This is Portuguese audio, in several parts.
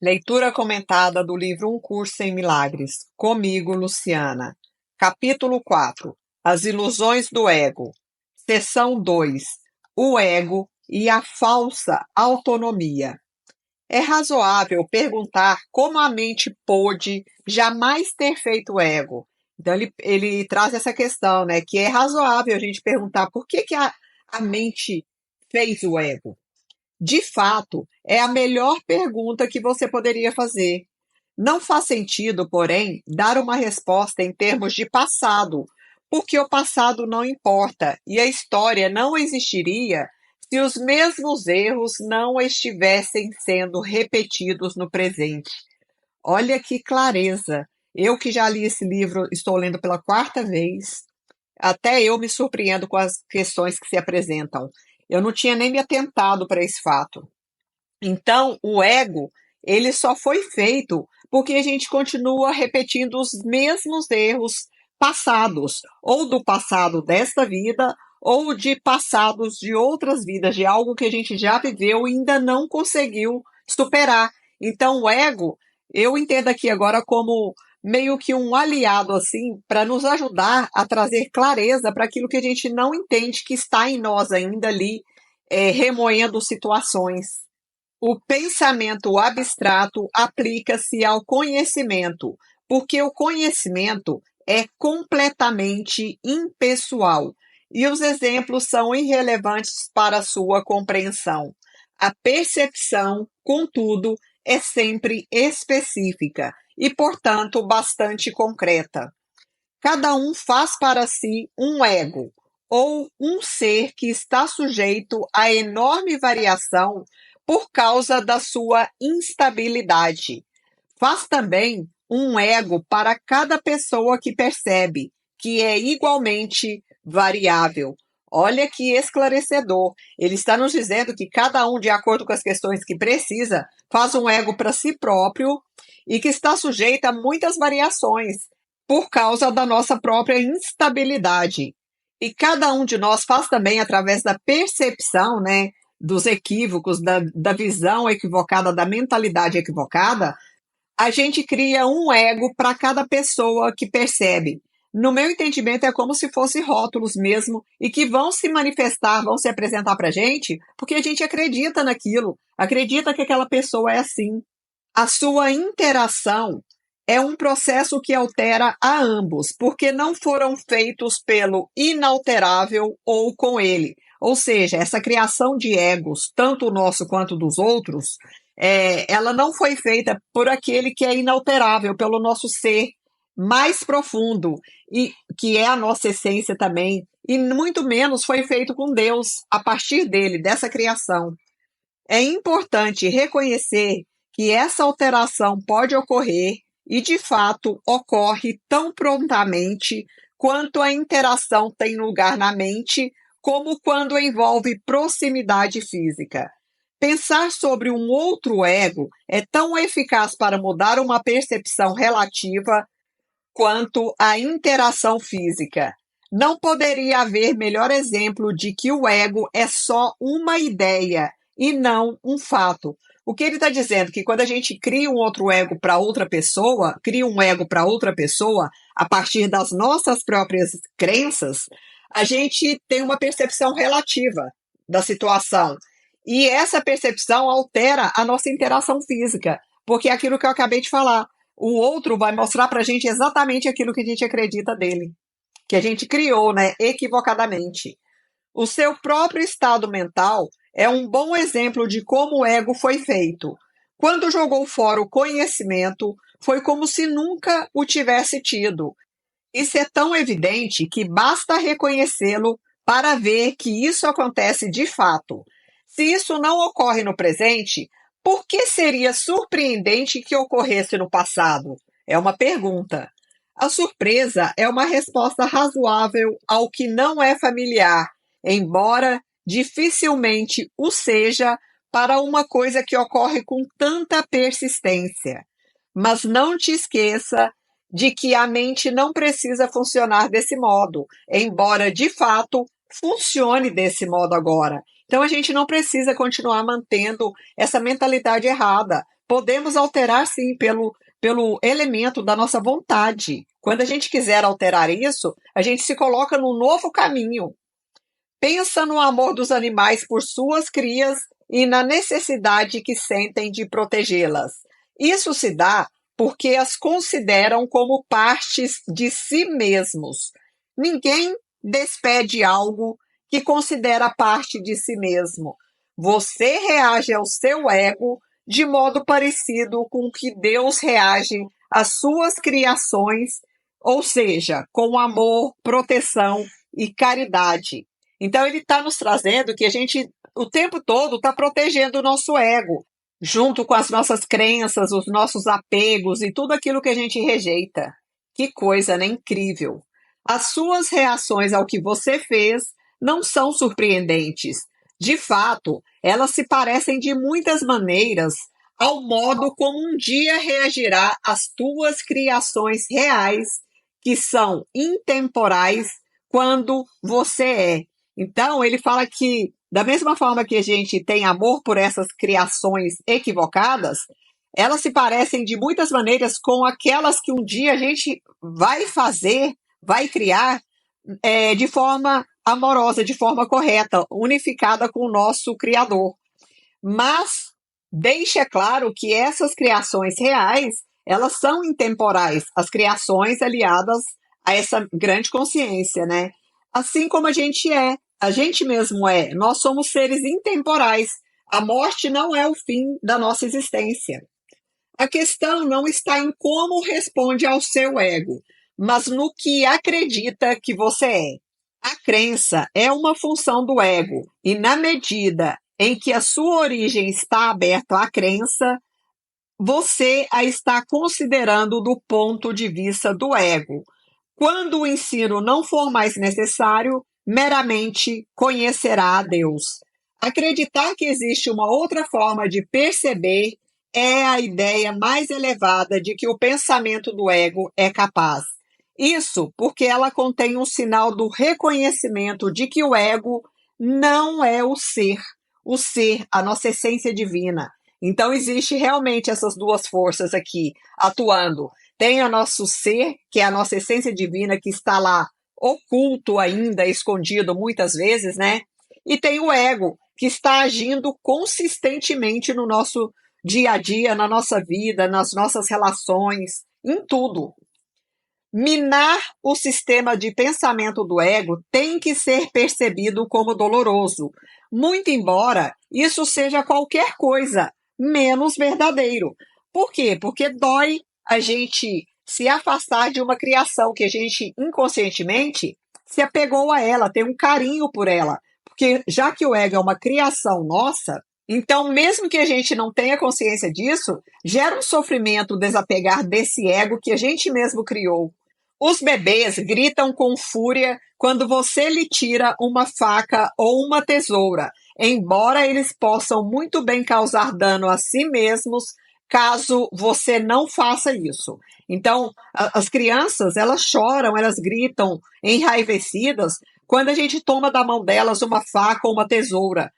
Leitura comentada do livro Um Curso em Milagres. Comigo, Luciana. Capítulo 4. As ilusões do ego. Seção 2. O ego e a falsa autonomia. É razoável perguntar como a mente pôde jamais ter feito ego. Então, ele traz essa questão, né? Que é razoável a gente perguntar por que a mente fez o ego. De fato, é a melhor pergunta que você poderia fazer. Não faz sentido, porém, dar uma resposta em termos de passado, porque o passado não importa e a história não existiria se os mesmos erros não estivessem sendo repetidos no presente. Olha que clareza! Eu que já li esse livro, estou lendo pela quarta vez, até eu me surpreendo com as questões que se apresentam. Eu não tinha nem me atentado para esse fato. Então, o ego, ele só foi feito porque a gente continua repetindo os mesmos erros passados, ou do passado desta vida, ou de passados de outras vidas, de algo que a gente já viveu e ainda não conseguiu superar. Então, o ego, eu entendo aqui agora como meio que um aliado, assim, para nos ajudar a trazer clareza para aquilo que a gente não entende que está em nós ainda ali, remoendo situações. O pensamento abstrato aplica-se ao conhecimento, porque o conhecimento é completamente impessoal e os exemplos são irrelevantes para sua compreensão. A percepção, contudo, é sempre específica e, portanto, bastante concreta. Cada um faz para si um ego, ou um ser que está sujeito a enorme variação por causa da sua instabilidade. Faz também um ego para cada pessoa que percebe, que é igualmente variável. Olha que esclarecedor. Ele está nos dizendo que cada um, de acordo com as questões que precisa, faz um ego para si próprio e que está sujeito a muitas variações por causa da nossa própria instabilidade. E cada um de nós faz também através da percepção, né, dos equívocos, da visão equivocada, da mentalidade equivocada, a gente cria um ego para cada pessoa que percebe. No meu entendimento, é como se fossem rótulos mesmo, e que vão se manifestar, vão se apresentar para a gente, porque a gente acredita naquilo, acredita que aquela pessoa é assim. A sua interação é um processo que altera a ambos, porque não foram feitos pelo inalterável ou com ele. Ou seja, essa criação de egos, tanto o nosso quanto dos outros, ela não foi feita por aquele que é inalterável, pelo nosso ser mais profundo, e que é a nossa essência também, e muito menos foi feito com Deus, a partir dele, dessa criação. É importante reconhecer que essa alteração pode ocorrer e, de fato, ocorre tão prontamente quanto a interação tem lugar na mente, como quando envolve proximidade física. Pensar sobre um outro ego é tão eficaz para mudar uma percepção relativa quanto a interação física. Não poderia haver melhor exemplo de que o ego é só uma ideia e não um fato. O que ele está dizendo? Que quando a gente cria um outro ego para outra pessoa, cria um ego para outra pessoa, a partir das nossas próprias crenças, a gente tem uma percepção relativa da situação. E essa percepção altera a nossa interação física, porque é aquilo que eu acabei de falar. O outro vai mostrar para a gente exatamente aquilo que a gente acredita dele, que a gente criou, né, equivocadamente. O seu próprio estado mental é um bom exemplo de como o ego foi feito. Quando jogou fora o conhecimento, foi como se nunca o tivesse tido. Isso é tão evidente que basta reconhecê-lo para ver que isso acontece de fato. Se isso não ocorre no presente, por que seria surpreendente que ocorresse no passado? É uma pergunta. A surpresa é uma resposta razoável ao que não é familiar, embora dificilmente o seja para uma coisa que ocorre com tanta persistência. Mas não te esqueça de que a mente não precisa funcionar desse modo, embora de fato funcione desse modo agora. Então a gente não precisa continuar mantendo essa mentalidade errada, podemos alterar sim pelo elemento da nossa vontade. Quando a gente quiser alterar isso, a gente se coloca num novo caminho. Pensa no amor dos animais por suas crias e na necessidade que sentem de protegê-las. Isso se dá porque as consideram como partes de si mesmos. Ninguém despede algo que considera parte de si mesmo. Você reage ao seu ego de modo parecido com que Deus reage às suas criações, ou seja, com amor, proteção e caridade. Então, ele está nos trazendo que a gente, o tempo todo, está protegendo o nosso ego, junto com as nossas crenças, os nossos apegos e tudo aquilo que a gente rejeita. Que coisa, né? Incrível. As suas reações ao que você fez não são surpreendentes. De fato, elas se parecem de muitas maneiras ao modo como um dia reagirá às tuas criações reais, que são intemporais quando você é. Então, ele fala que, da mesma forma que a gente tem amor por essas criações equivocadas, elas se parecem de muitas maneiras com aquelas que um dia a gente vai fazer, vai criar de forma amorosa, de forma correta, unificada com o nosso Criador. Mas deixa claro que essas criações reais, elas são intemporais, as criações aliadas a essa grande consciência, né? Assim como a gente mesmo é, nós somos seres intemporais. A morte não é o fim da nossa existência. A questão não está em como responde ao seu ego, mas no que acredita que você é. A crença é uma função do ego, e na medida em que a sua origem está aberta à crença, você a está considerando do ponto de vista do ego. Quando o ensino não for mais necessário, meramente conhecerá a Deus. Acreditar que existe uma outra forma de perceber é a ideia mais elevada de que o pensamento do ego é capaz. Isso porque ela contém um sinal do reconhecimento de que o ego não é o ser, a nossa essência divina. Então, existe realmente essas duas forças aqui atuando. Tem o nosso ser, que é a nossa essência divina, que está lá oculto ainda, escondido muitas vezes, né? E tem o ego, que está agindo consistentemente no nosso dia a dia, na nossa vida, nas nossas relações, em tudo. Minar o sistema de pensamento do ego tem que ser percebido como doloroso, muito embora isso seja qualquer coisa menos verdadeiro. Por quê? Porque dói a gente se afastar de uma criação que a gente inconscientemente se apegou a ela, tem um carinho por ela. Porque já que o ego é uma criação nossa, então mesmo que a gente não tenha consciência disso, gera um sofrimento desapegar desse ego que a gente mesmo criou. Os bebês gritam com fúria quando você lhe tira uma faca ou uma tesoura, embora eles possam muito bem causar dano a si mesmos caso você não faça isso. Então, as crianças, elas choram, elas gritam enraivecidas quando a gente toma da mão delas uma faca ou uma tesoura.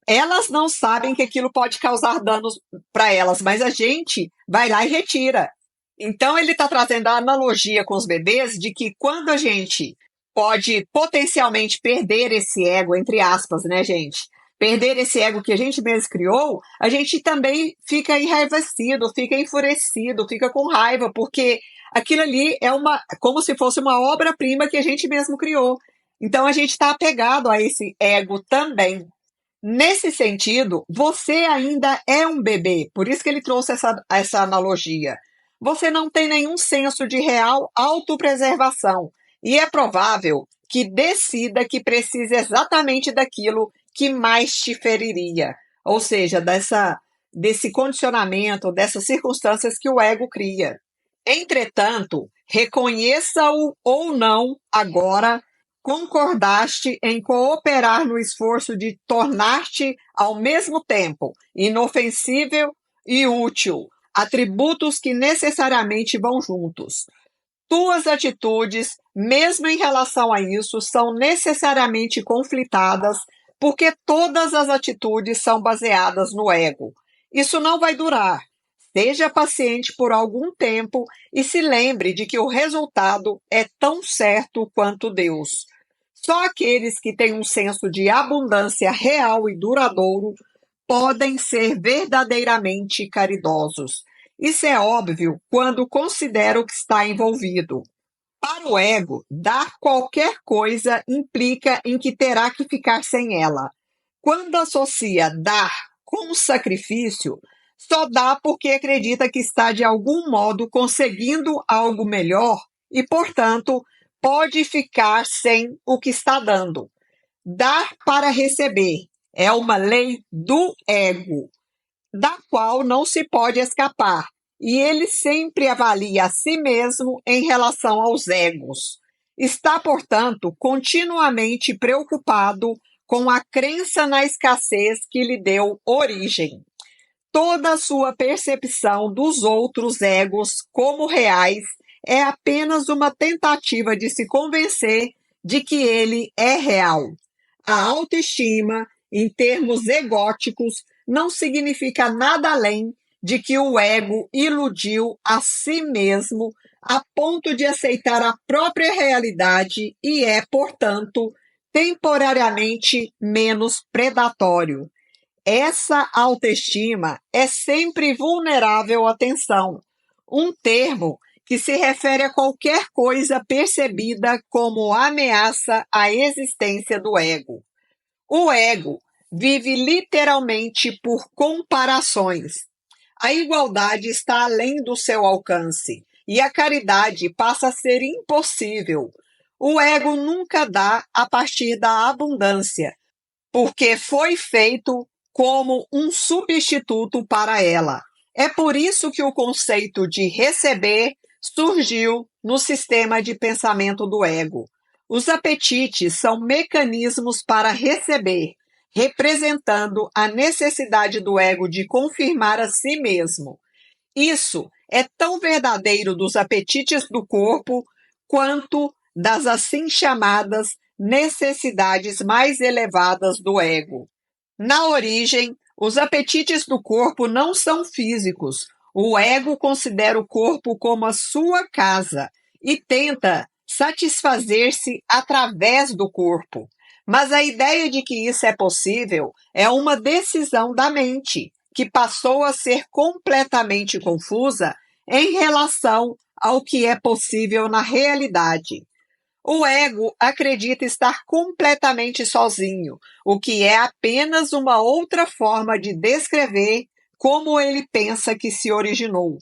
Elas não sabem que aquilo pode causar danos para elas, mas a gente vai lá e retira. Então, ele está trazendo a analogia com os bebês de que quando a gente pode potencialmente perder esse ego, entre aspas, né, gente? Perder esse ego que a gente mesmo criou, a gente também fica enraivecido, fica enfurecido, fica com raiva, porque aquilo ali é como se fosse uma obra-prima que a gente mesmo criou. Então, a gente está apegado a esse ego também. Nesse sentido, você ainda é um bebê, por isso que ele trouxe essa analogia. Você não tem nenhum senso de real autopreservação e é provável que decida que precisa exatamente daquilo que mais te feriria, ou seja, desse condicionamento, dessas circunstâncias que o ego cria. Entretanto, reconheça-o ou não agora, concordaste em cooperar no esforço de tornar-te ao mesmo tempo inofensível e útil, atributos que necessariamente vão juntos. Tuas atitudes, mesmo em relação a isso, são necessariamente conflitadas, porque todas as atitudes são baseadas no ego. Isso não vai durar. Seja paciente por algum tempo e se lembre de que o resultado é tão certo quanto Deus. Só aqueles que têm um senso de abundância real e duradouro podem ser verdadeiramente caridosos. Isso é óbvio quando considera o que está envolvido. Para o ego, dar qualquer coisa implica em que terá que ficar sem ela. Quando associa dar com sacrifício, só dá porque acredita que está de algum modo conseguindo algo melhor e, portanto, pode ficar sem o que está dando. Dar para receber é uma lei do ego, da qual não se pode escapar, e ele sempre avalia a si mesmo em relação aos egos. Está, portanto, continuamente preocupado com a crença na escassez que lhe deu origem. Toda a sua percepção dos outros egos como reais é apenas uma tentativa de se convencer de que ele é real. A autoestima, em termos egóticos, não significa nada além de que o ego iludiu a si mesmo a ponto de aceitar a própria realidade e é, portanto, temporariamente menos predatório. Essa autoestima é sempre vulnerável à tensão, um termo que se refere a qualquer coisa percebida como ameaça à existência do ego. O ego vive literalmente por comparações. A igualdade está além do seu alcance e a caridade passa a ser impossível. O ego nunca dá a partir da abundância, porque foi feito como um substituto para ela. É por isso que o conceito de receber surgiu no sistema de pensamento do ego. Os apetites são mecanismos para receber, representando a necessidade do ego de confirmar a si mesmo. Isso é tão verdadeiro dos apetites do corpo quanto das assim chamadas necessidades mais elevadas do ego. Na origem, os apetites do corpo não são físicos. O ego considera o corpo como a sua casa e tenta satisfazer-se através do corpo. Mas a ideia de que isso é possível é uma decisão da mente, que passou a ser completamente confusa em relação ao que é possível na realidade. O ego acredita estar completamente sozinho, o que é apenas uma outra forma de descrever como ele pensa que se originou.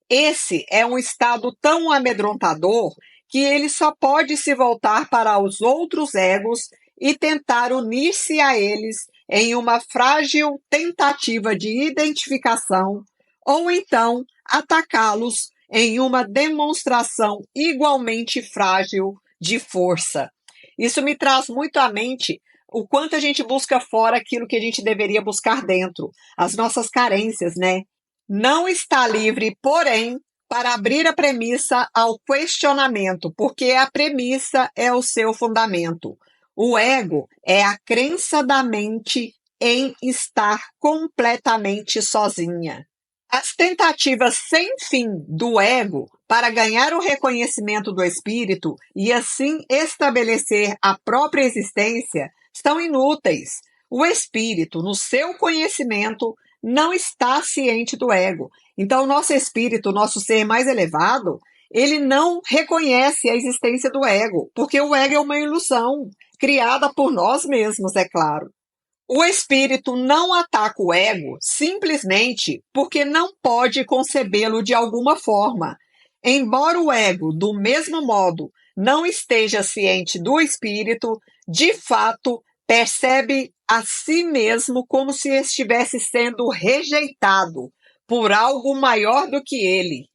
Esse é um estado tão amedrontador que ele só pode se voltar para os outros egos e tentar unir-se a eles em uma frágil tentativa de identificação, ou então atacá-los em uma demonstração igualmente frágil de força. Isso me traz muito à mente o quanto a gente busca fora aquilo que a gente deveria buscar dentro, as nossas carências, né? Não está livre, porém, para abrir a premissa ao questionamento, porque a premissa é o seu fundamento. O ego é a crença da mente em estar completamente sozinha. As tentativas sem fim do ego para ganhar o reconhecimento do espírito e assim estabelecer a própria existência são inúteis. O espírito, no seu conhecimento, não está ciente do ego. Então, o nosso espírito, o nosso ser mais elevado, ele não reconhece a existência do ego, porque o ego é uma ilusão criada por nós mesmos, é claro. O espírito não ataca o ego simplesmente porque não pode concebê-lo de alguma forma. Embora o ego, do mesmo modo, não esteja ciente do espírito, de fato, percebe a si mesmo como se estivesse sendo rejeitado por algo maior do que ele.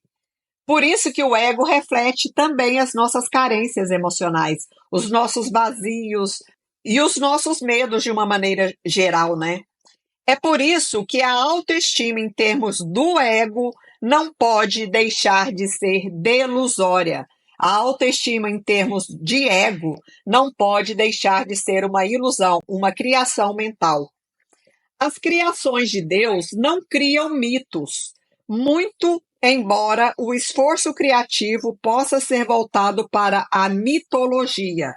Por isso que o ego reflete também as nossas carências emocionais, os nossos vazios e os nossos medos de uma maneira geral, né? É por isso que a autoestima em termos do ego não pode deixar de ser delusória. A autoestima em termos de ego não pode deixar de ser uma ilusão, uma criação mental. As criações de Deus não criam mitos. Muito embora o esforço criativo possa ser voltado para a mitologia.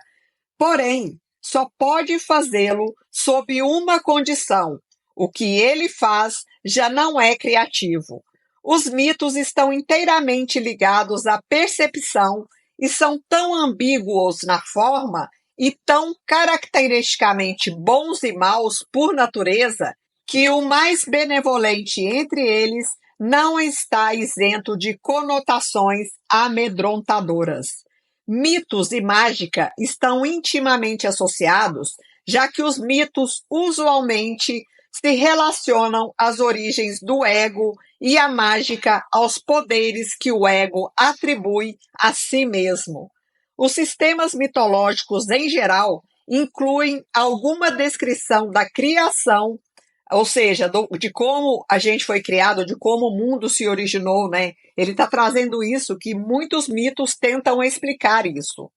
Porém, só pode fazê-lo sob uma condição: o que ele faz já não é criativo. Os mitos estão inteiramente ligados à percepção e são tão ambíguos na forma e tão caracteristicamente bons e maus por natureza que o mais benevolente entre eles não está isento de conotações amedrontadoras. Mitos e mágica estão intimamente associados, já que os mitos usualmente se relacionam às origens do ego e a mágica aos poderes que o ego atribui a si mesmo. Os sistemas mitológicos, em geral, incluem alguma descrição da criação, ou seja, de como a gente foi criado, de como o mundo se originou, né? Ele está trazendo isso que muitos mitos tentam explicar isso.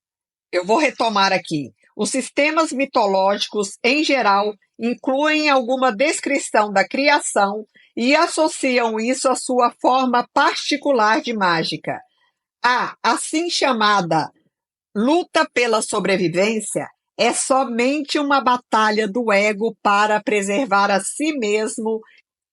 Eu vou retomar aqui. Os sistemas mitológicos, em geral, incluem alguma descrição da criação e associam isso à sua forma particular de mágica. A assim chamada luta pela sobrevivência é somente uma batalha do ego para preservar a si mesmo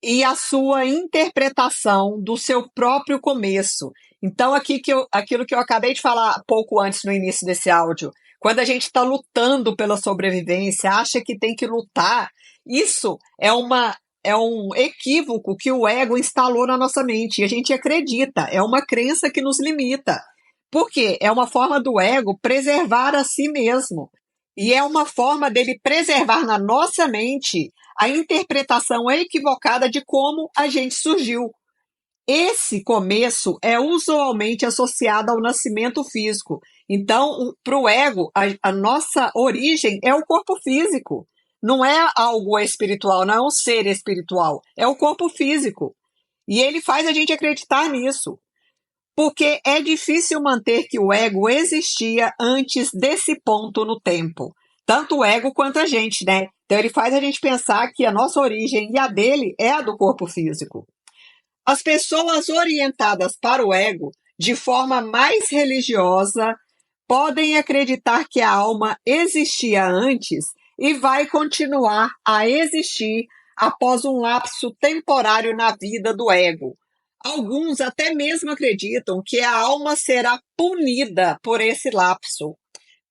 e a sua interpretação do seu próprio começo. Então, aquilo que eu acabei de falar pouco antes no início desse áudio, quando a gente está lutando pela sobrevivência, acha que tem que lutar, isso é um equívoco que o ego instalou na nossa mente e a gente acredita, é uma crença que nos limita. Por quê? É uma forma do ego preservar a si mesmo. E é uma forma dele preservar na nossa mente a interpretação equivocada de como a gente surgiu. Esse começo é usualmente associado ao nascimento físico. Então, para o ego, a nossa origem é o corpo físico. Não é algo espiritual, não é um ser espiritual, é o corpo físico. E ele faz a gente acreditar nisso. Porque é difícil manter que o ego existia antes desse ponto no tempo. Tanto o ego quanto a gente, né? Então ele faz a gente pensar que a nossa origem e a dele é a do corpo físico. As pessoas orientadas para o ego, de forma mais religiosa, podem acreditar que a alma existia antes e vai continuar a existir após um lapso temporário na vida do ego. Alguns até mesmo acreditam que a alma será punida por esse lapso.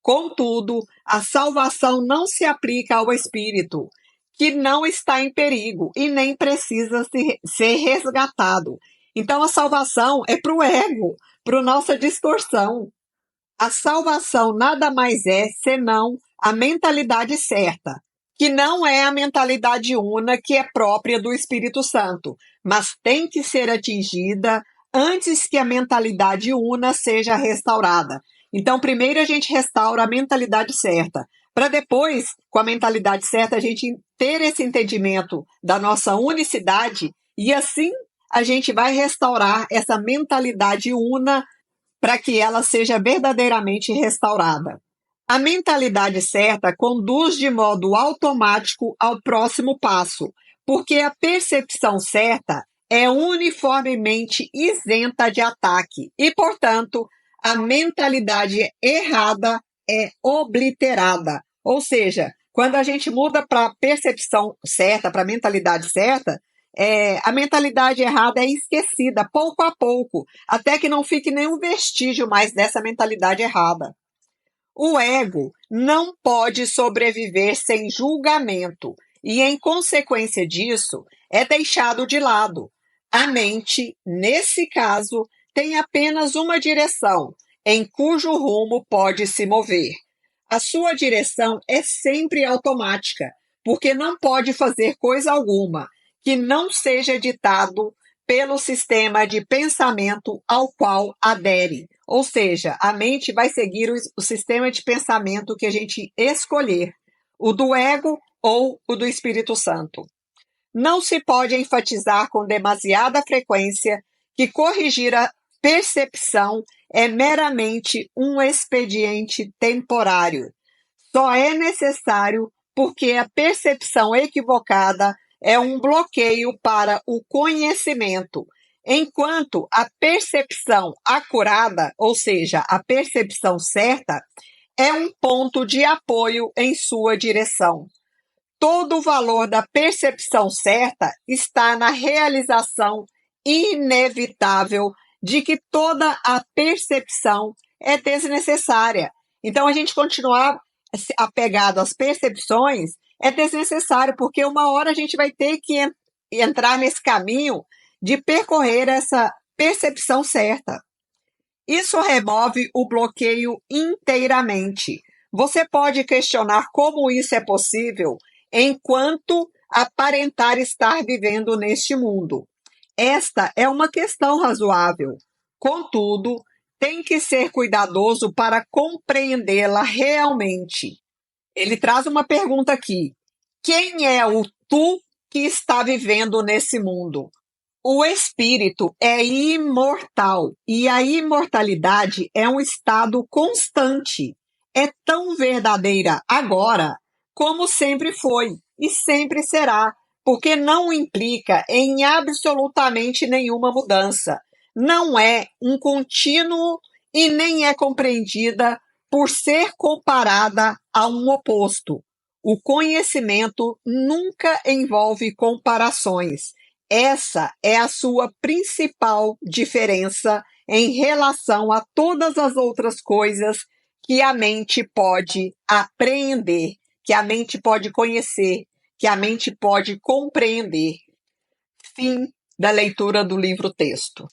Contudo, a salvação não se aplica ao espírito, que não está em perigo e nem precisa ser resgatado. Então, a salvação é para o ego, para a nossa distorção. A salvação nada mais é senão a mentalidade certa, que não é a mentalidade una que é própria do Espírito Santo, mas tem que ser atingida antes que a mentalidade una seja restaurada. Então, primeiro a gente restaura a mentalidade certa, para depois, com a mentalidade certa, a gente ter esse entendimento da nossa unicidade e assim a gente vai restaurar essa mentalidade una para que ela seja verdadeiramente restaurada. A mentalidade certa conduz de modo automático ao próximo passo, porque a percepção certa é uniformemente isenta de ataque e, portanto, a mentalidade errada é obliterada. Ou seja, quando a gente muda para a percepção certa, para a mentalidade certa, a mentalidade errada é esquecida pouco a pouco, até que não fique nenhum vestígio mais dessa mentalidade errada. O ego não pode sobreviver sem julgamento e, em consequência disso, é deixado de lado. A mente, nesse caso, tem apenas uma direção, em cujo rumo pode se mover. A sua direção é sempre automática, porque não pode fazer coisa alguma que não seja ditado pelo sistema de pensamento ao qual adere. Ou seja, a mente vai seguir o sistema de pensamento que a gente escolher, o do ego ou o do Espírito Santo. Não se pode enfatizar com demasiada frequência que corrigir a percepção é meramente um expediente temporário. Só é necessário porque a percepção equivocada é um bloqueio para o conhecimento. enquanto a percepção acurada, ou seja, a percepção certa, é um ponto de apoio em sua direção. Todo o valor da percepção certa está na realização inevitável de que toda a percepção é desnecessária. Então, a gente continuar apegado às percepções é desnecessário, porque uma hora a gente vai ter que entrar nesse caminho de percorrer essa percepção certa. Isso remove o bloqueio inteiramente. Você pode questionar como isso é possível enquanto aparentar estar vivendo neste mundo. Esta é uma questão razoável. Contudo, tem que ser cuidadoso para compreendê-la realmente. Ele traz uma pergunta aqui: quem é o tu que está vivendo nesse mundo? O espírito é imortal e a imortalidade é um estado constante. É tão verdadeira agora como sempre foi e sempre será, porque não implica em absolutamente nenhuma mudança. Não é um contínuo e nem é compreendida por ser comparada a um oposto. O conhecimento nunca envolve comparações. Essa é a sua principal diferença em relação a todas as outras coisas que a mente pode apreender, que a mente pode conhecer, que a mente pode compreender. Fim da leitura do livro-texto.